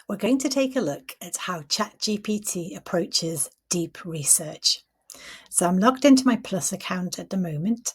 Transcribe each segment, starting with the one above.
We're going to take a look at how ChatGPT approaches deep research. So I'm logged into my Plus account at the moment,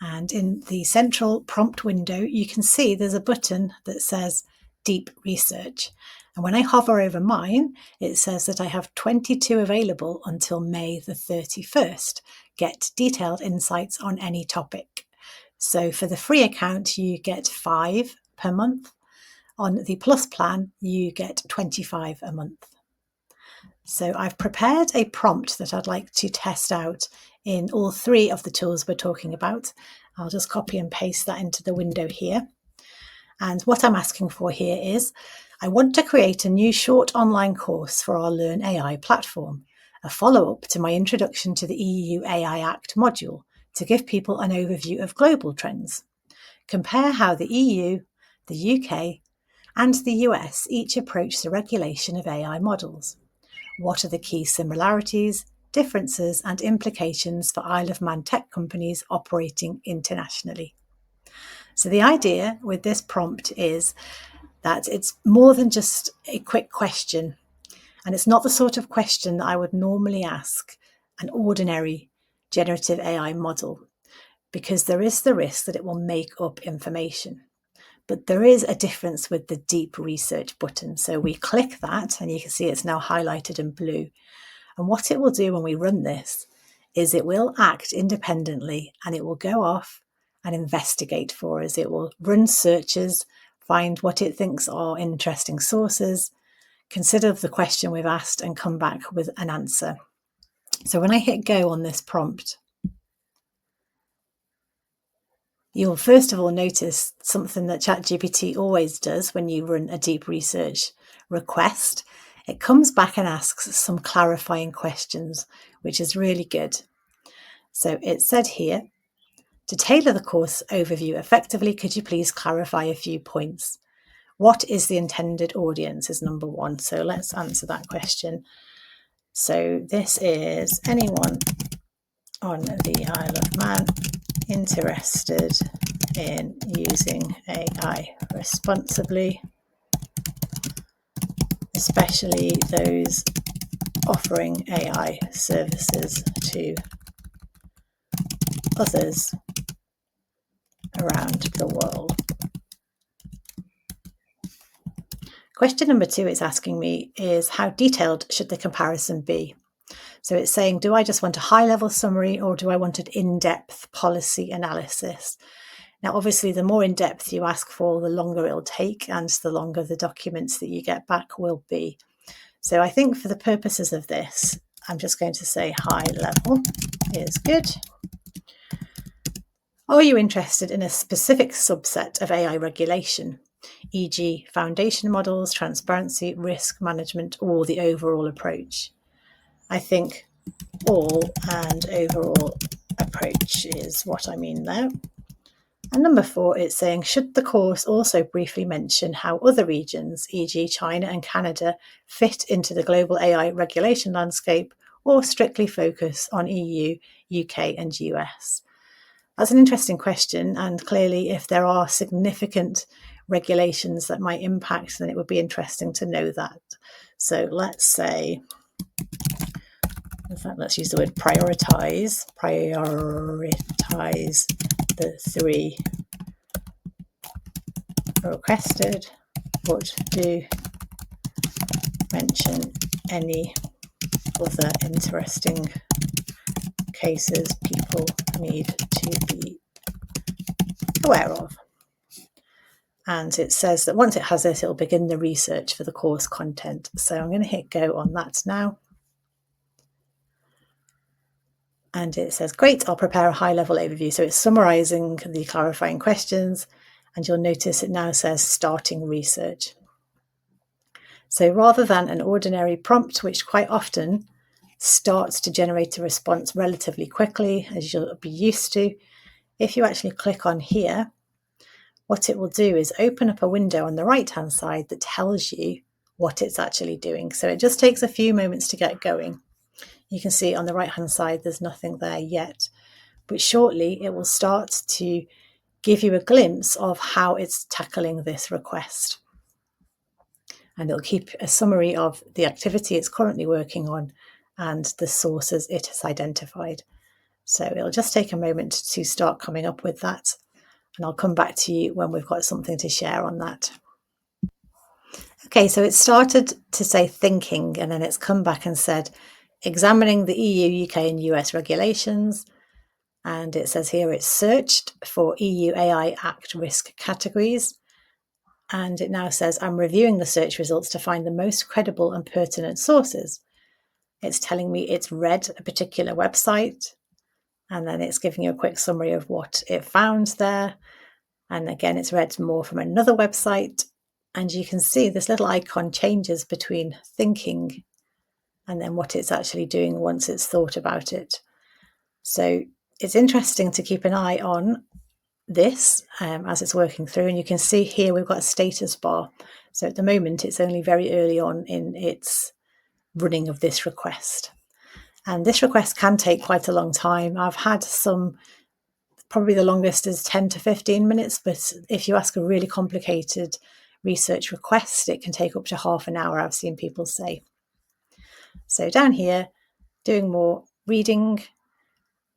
and in the central prompt window, you can see there's a button that says Deep Research. And when I hover over mine, it says that I have 22 available until May the 31st. Get detailed insights on any topic. So for the free account, you get 5 per month. On the Plus plan, you get 25 a month. So I've prepared a prompt that I'd like to test out in all 3 of the tools we're talking about. I'll just copy and paste that into the window here. And what I'm asking for here is, I want to create a new short online course for our Learn AI platform, a follow-up to my Introduction to the EU AI Act module to give people an overview of global trends. Compare how the EU, the UK, and the US each approach the regulation of AI models. What are the key similarities, differences, and implications for Isle of Man tech companies operating internationally? So the idea with this prompt is that it's more than just a quick question, and it's not the sort of question that I would normally ask an ordinary generative AI model, because there is the risk that it will make up information. But there is a difference with the deep research button. So we click that and you can see it's now highlighted in blue. And what it will do when we run this is it will act independently and it will go off and investigate for us. It will run searches, find what it thinks are interesting sources, consider the question we've asked and come back with an answer. So when I hit go on this prompt, you'll first of all notice something that ChatGPT always does when you run a deep research request. It comes back and asks some clarifying questions, which is really good. So it said here, to tailor the course overview effectively, could you please clarify a few points? What is the intended audience is number 1. So let's answer that question. So this is anyone on the Isle of Man interested in using AI responsibly, especially those offering AI services to others around the world. Question number 2 it's asking me is, how detailed should the comparison be? So it's saying, do I just want a high-level summary or do I want an in-depth policy analysis? Now, obviously, the more in-depth you ask for, the longer it'll take and the longer the documents that you get back will be. So I think for the purposes of this, I'm just going to say high level is good. Are you interested in a specific subset of AI regulation, e.g. foundation models, transparency, risk management, or the overall approach? I think all and overall approach is what I mean there. And number 4, it's saying, should the course also briefly mention how other regions, e.g. China and Canada, fit into the global AI regulation landscape, or strictly focus on EU, UK and US? That's an interesting question, and clearly if there are significant regulations that might impact, then it would be interesting to know that. So let's say, in fact, let's use the word prioritize the 3 requested, but do mention any other interesting cases people need to be aware of. And it says that once it has this, it'll begin the research for the course content. So I'm going to hit go on that now. And it says, great, I'll prepare a high-level overview. So it's summarising the clarifying questions, and you'll notice it now says starting research. So rather than an ordinary prompt, which quite often starts to generate a response relatively quickly, as you'll be used to, if you actually click on here, what it will do is open up a window on the right-hand side that tells you what it's actually doing. So it just takes a few moments to get going. You can see on the right-hand side, there's nothing there yet, but shortly it will start to give you a glimpse of how it's tackling this request. and it'll keep a summary of the activity it's currently working on and the sources it has identified. So it'll just take a moment to start coming up with that, and I'll come back to you when we've got something to share on that. Okay, so it started to say thinking, and then it's come back and said examining the EU, UK and US regulations. And it says here it's searched for EU AI Act risk categories. And it now says I'm reviewing the search results to find the most credible and pertinent sources. It's telling me it's read a particular website, and then it's giving you a quick summary of what it found there. And again, it's read more from another website. And you can see this little icon changes between thinking and then what it's actually doing once it's thought about it. So it's interesting to keep an eye on this as it's working through. And you can see here we've got a status bar. So at the moment, it's only very early on in its running of this request. And this request can take quite a long time. I've had some, probably the longest is 10 to 15 minutes, but if you ask a really complicated research request, it can take up to half an hour, I've seen people say. So down here, doing more reading,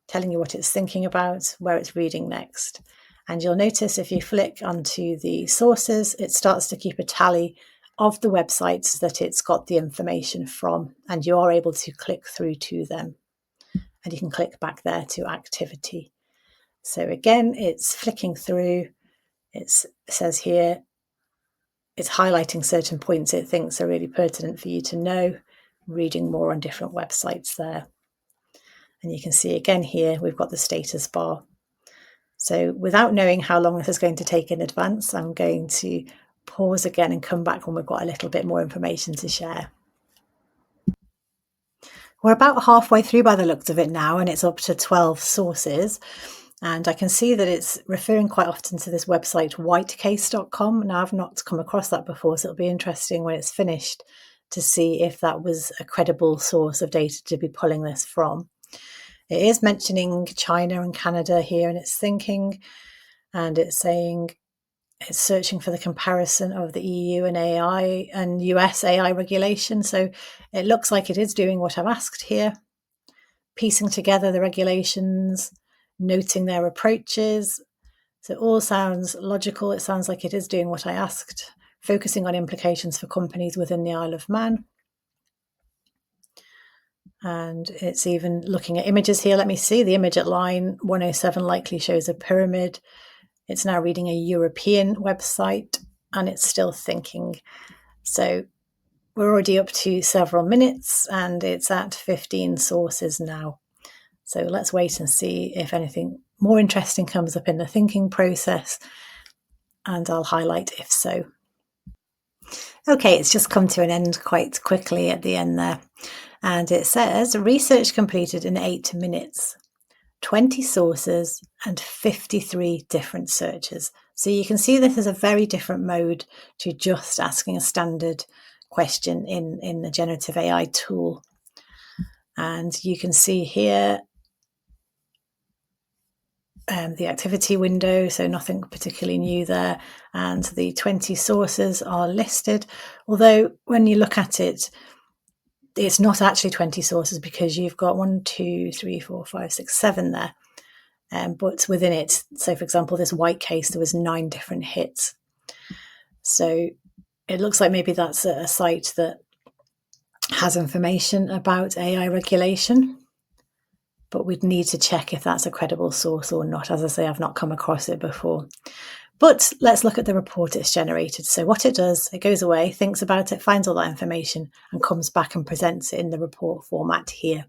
telling you what it's thinking about, where it's reading next. And you'll notice if you flick onto the sources, it starts to keep a tally of the websites that it's got the information from, and you are able to click through to them. And you can click back there to activity. So again, it's flicking through. It says here, it's highlighting certain points it thinks are really pertinent for you to know, reading more on different websites there. And you can see again here, we've got the status bar. So without knowing how long this is going to take in advance, I'm going to pause again and come back when we've got a little bit more information to share. We're about halfway through by the looks of it now, and it's up to 12 sources. And I can see that it's referring quite often to this website, whitecase.com. Now, I've not come across that before, so it'll be interesting when it's finished to see if that was a credible source of data to be pulling this from. It is mentioning China and Canada here, and it's thinking, and it's saying it's searching for the comparison of the EU and AI and US AI regulation. So it looks like it is doing what I've asked here, piecing together the regulations, noting their approaches. So it all sounds logical. It sounds like it is doing what I asked, focusing on implications for companies within the Isle of Man. And it's even looking at images here. Let me see. The image at line 107 likely shows a pyramid. It's now reading a European website, and it's still thinking. So we're already up to several minutes, and it's at 15 sources now. So let's wait and see if anything more interesting comes up in the thinking process, and I'll highlight if so. Okay, it's just come to an end quite quickly at the end there. And it says, research completed in 8 minutes, 20 sources and 53 different searches. So you can see this is a very different mode to just asking a standard question in the generative AI tool. And you can see here the activity window, so nothing particularly new there. And the 20 sources are listed, although when you look at it, it's not actually 20 sources because you've got 1, 2, 3, 4, 5, 6, 7 there. But within it, so for example, this white case, there was 9 different hits. So it looks like maybe that's a site that has information about AI regulation, but we'd need to check if that's a credible source or not. As I say, I've not come across it before. But let's look at the report it's generated. So what it does, it goes away, thinks about it, finds all that information, and comes back and presents it in the report format here.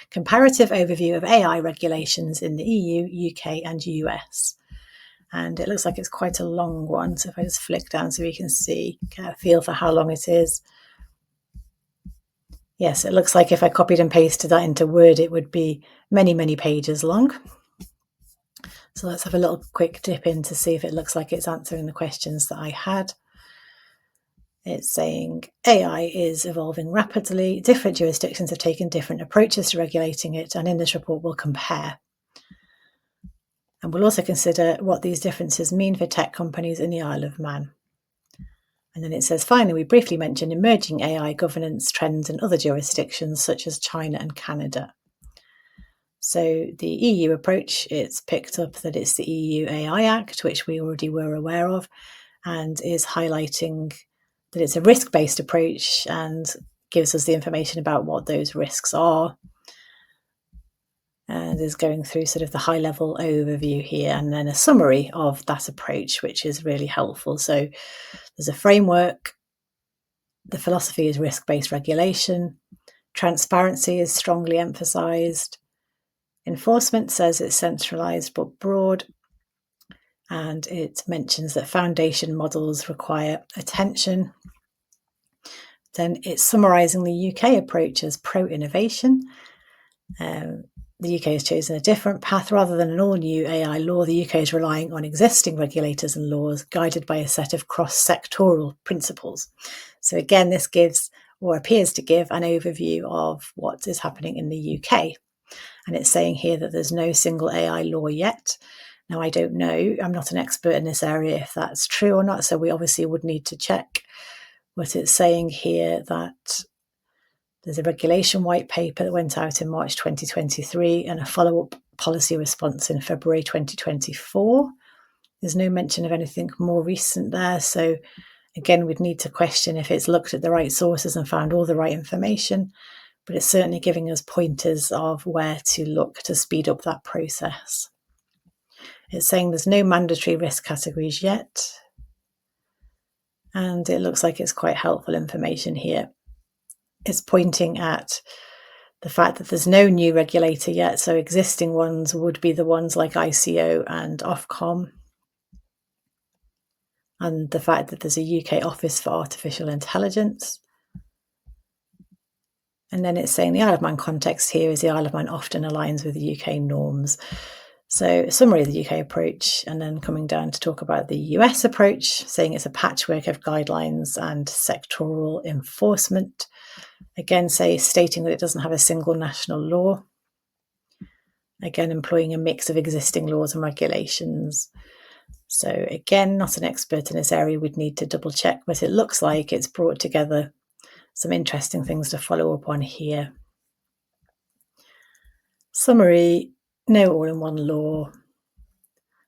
Comparative overview of AI regulations in the EU, UK and US. And it looks like it's quite a long one. So if I just flick down so we can see, get a feel for how long it is. Yes, it looks like if I copied and pasted that into Word, it would be many, many pages long. So let's have a little quick dip in to see if it looks like it's answering the questions that I had. It's saying AI is evolving rapidly. Different jurisdictions have taken different approaches to regulating it, and in this report we'll compare. And we'll also consider what these differences mean for tech companies in the Isle of Man. And then it says, finally, we briefly mentioned emerging AI governance trends in other jurisdictions such as China and Canada. So the EU approach, it's picked up that it's the EU AI Act, which we already were aware of, and is highlighting that it's a risk-based approach and gives us the information about what those risks are, and is going through sort of the high-level overview here and then a summary of that approach, which is really helpful. So there's a framework. The philosophy is risk-based regulation. Transparency is strongly emphasised. Enforcement says it's centralised but broad. And it mentions that foundation models require attention. Then it's summarising the UK approach as pro-innovation. The UK has chosen a different path. Rather than an all-new AI law, the UK is relying on existing regulators and laws guided by a set of cross-sectoral principles. So again, this gives, or appears to give, an overview of what is happening in the UK. And it's saying here that there's no single AI law yet. Now, I don't know, I'm not an expert in this area if that's true or not, so we obviously would need to check. But it's saying here that there's a regulation white paper that went out in March 2023 and a follow-up policy response in February 2024. There's no mention of anything more recent there. So again, we'd need to question if it's looked at the right sources and found all the right information. But it's certainly giving us pointers of where to look to speed up that process. It's saying there's no mandatory risk categories yet. And it looks like it's quite helpful information here. It's pointing at the fact that there's no new regulator yet, so existing ones would be the ones like ICO and Ofcom, and the fact that there's a UK Office for Artificial Intelligence. And then it's saying the Isle of Man context here is the Isle of Man often aligns with the UK norms. So a summary of the UK approach, and then coming down to talk about the US approach, saying it's a patchwork of guidelines and sectoral enforcement. Again, stating that it doesn't have a single national law. Again, employing a mix of existing laws and regulations. So again, not an expert in this area, we'd need to double check, but it looks like it's brought together some interesting things to follow up on here. Summary, no all-in-one law.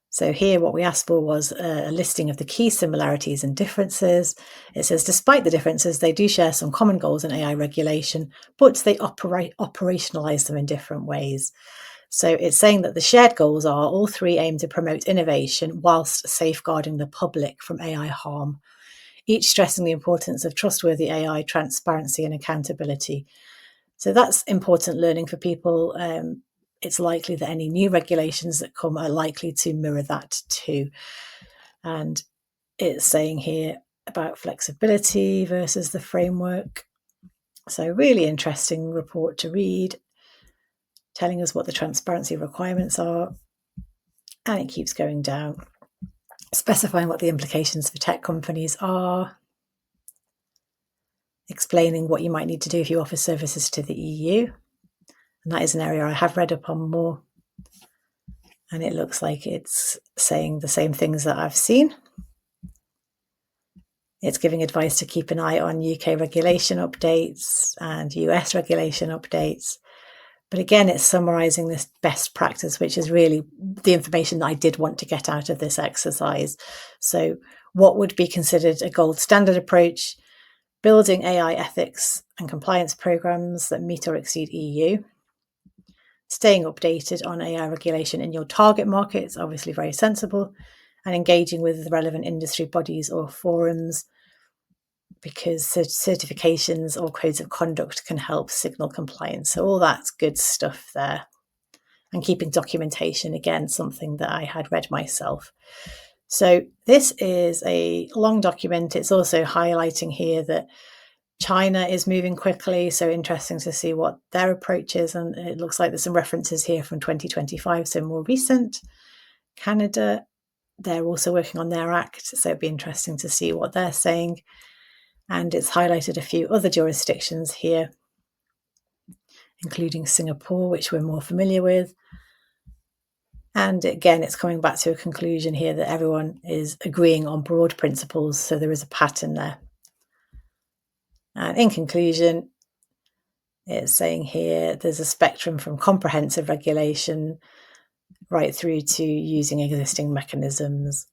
So here what we asked for was a listing of the key similarities and differences. It says, despite the differences, they do share some common goals in AI regulation, but they operationalise them in different ways. So it's saying that the shared goals are all three aim to promote innovation whilst safeguarding the public from AI harm, each stressing the importance of trustworthy AI, transparency and accountability. So that's important learning for people. It's likely that any new regulations that come are likely to mirror that too. And it's saying here about flexibility versus the framework. So really interesting report to read, telling us what the transparency requirements are. And it keeps going down, specifying what the implications for tech companies are, explaining what you might need to do if you offer services to the EU. And that is an area I have read up on more. And it looks like it's saying the same things that I've seen. It's giving advice to keep an eye on UK regulation updates and US regulation updates. But again, it's summarising this best practice, which is really the information that I did want to get out of this exercise. So what would be considered a gold standard approach? Building AI ethics and compliance programs that meet or exceed EU. Staying updated on AI regulation in your target markets, obviously very sensible, and engaging with the relevant industry bodies or forums, because certifications or codes of conduct can help signal compliance. So all that's good stuff there. And keeping documentation, again, something that I had read myself. So this is a long document. It's also highlighting here that China is moving quickly, so interesting to see what their approach is. And it looks like there's some references here from 2025, so more recent. Canada, they're also working on their act, so it'd be interesting to see what they're saying. And it's highlighted a few other jurisdictions here, including Singapore, which we're more familiar with. And again, it's coming back to a conclusion here that everyone is agreeing on broad principles, so there is a pattern there. And in conclusion, it's saying here there's a spectrum from comprehensive regulation right through to using existing mechanisms.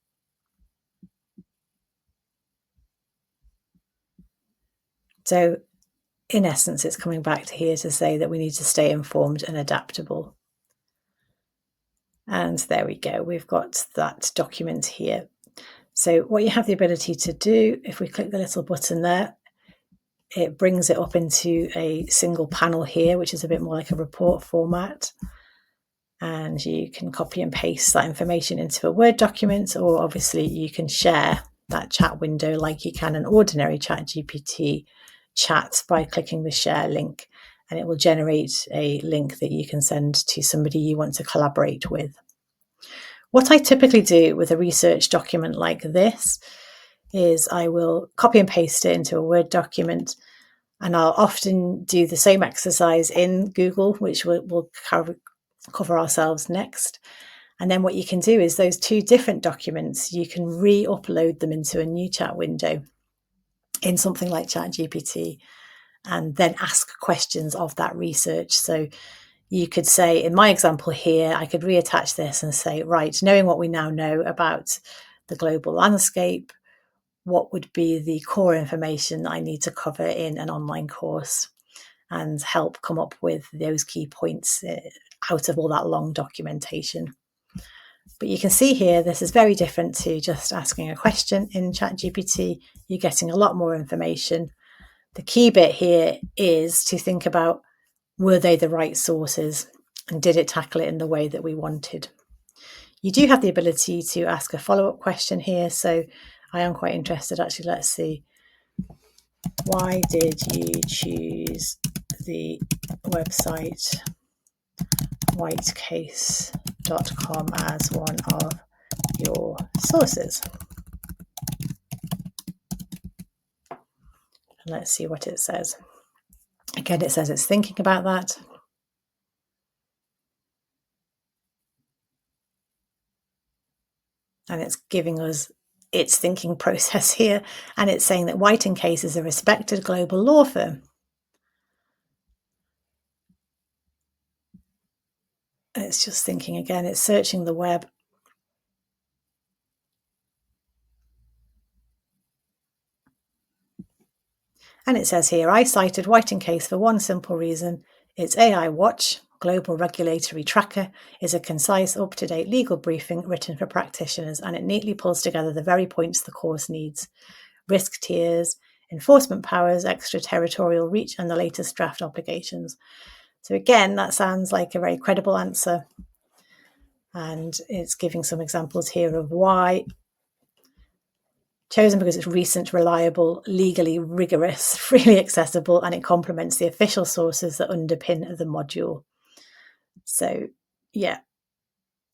So in essence, it's coming back to here to say that we need to stay informed and adaptable. And there we go. We've got that document here. So what you have the ability to do, if we click the little button there, it brings it up into a single panel here, which is a bit more like a report format. And you can copy and paste that information into a Word document, or obviously you can share that chat window like you can an ordinary ChatGPT chat by clicking the share link, and it will generate a link that you can send to somebody you want to collaborate with. What I typically do with a research document like this is I will copy and paste it into a Word document, and I'll often do the same exercise in Google, which we'll cover ourselves next. And then what you can do is those two different documents, you can re-upload them into a new chat window in something like ChatGPT, and then ask questions of that research. So you could say, in my example here, I could reattach this and say, right, knowing what we now know about the global landscape, what would be the core information that I need to cover in an online course, and help come up with those key points out of all that long documentation. But you can see here, this is very different to just asking a question in ChatGPT. You're getting a lot more information. The key bit here is to think about, were they the right sources, and did it tackle it in the way that we wanted? You do have the ability to ask a follow-up question here, so I am quite interested. Actually, let's see. Why did you choose the website whitecase.com as one of your sources? And let's see what it says. Again, it says it's thinking about that. And it's giving us its thinking process here. And it's saying that White & Case is a respected global law firm. And it's just thinking again, it's searching the web. And it says here, I cited White & Case for one simple reason. Its AI Watch, Global Regulatory Tracker, is a concise, up-to-date legal briefing written for practitioners, and it neatly pulls together the very points the course needs. Risk tiers, enforcement powers, extraterritorial reach, and the latest draft obligations. So again, that sounds like a very credible answer. And it's giving some examples here of why. Chosen because it's recent, reliable, legally rigorous, freely accessible, and it complements the official sources that underpin the module. So, yeah,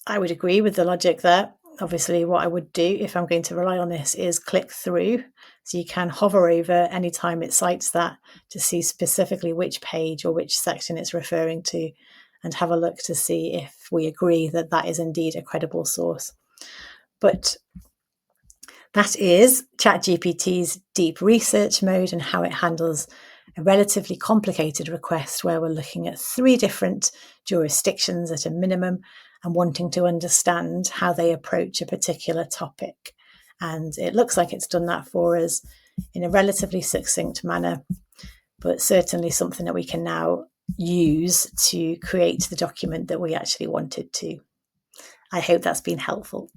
I would agree with the logic there. Obviously, what I would do if I'm going to rely on this is click through. So you can hover over anytime it cites that to see specifically which page or which section it's referring to, and have a look to see if we agree that that is indeed a credible source. But that is ChatGPT's deep research mode and how it handles a relatively complicated request where we're looking at 3 different jurisdictions at a minimum and wanting to understand how they approach a particular topic. And it looks like it's done that for us in a relatively succinct manner, but certainly something that we can now use to create the document that we actually wanted to. I hope that's been helpful.